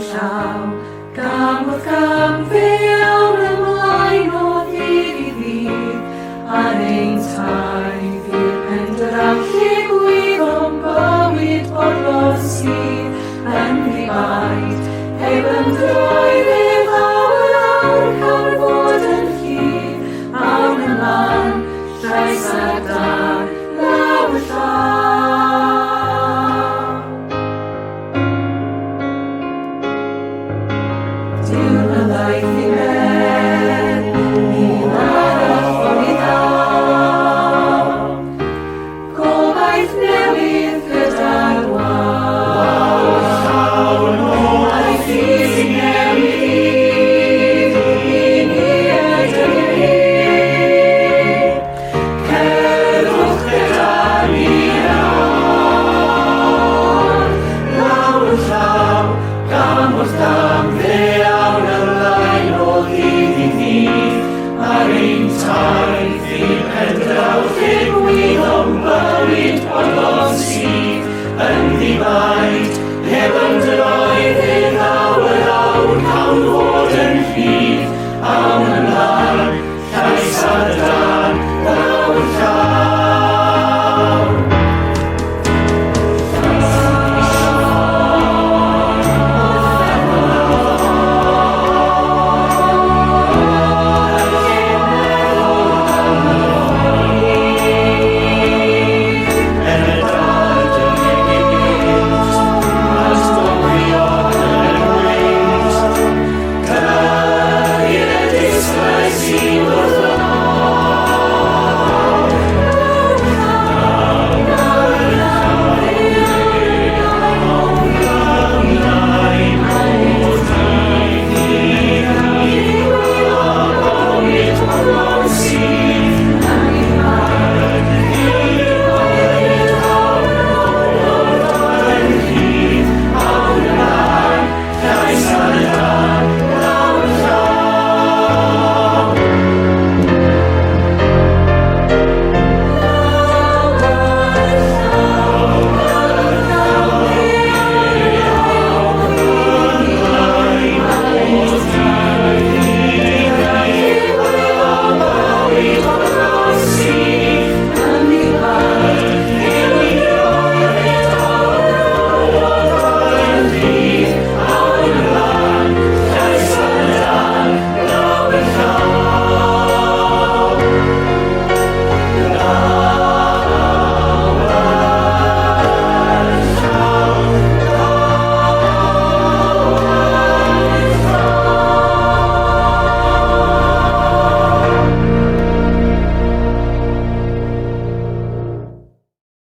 llaw, gam wrth gam fewn ymlaen o ddydd i ddydd, a'n ein taith i'r pendraw lle gwyddom bywyd borffor sydd yn ddibaid, heb ymdroedd efawr awr cael fod yn hir, awn ymlaen, llais a dan, law y llaw. Diwrnodau ddiben, ni'n arall i ddaw, gobaith newydd gyda'r waw. Aeth i sy'n newid i ni ydyn ni, cerddwch gyda ni nawr, law y llaw, gam wrth gam fewn ymlaen o ddydd i ddydd, ar ein taith i'r pendraw lle gwyddom bywyd borffor sydd yn ddibaid.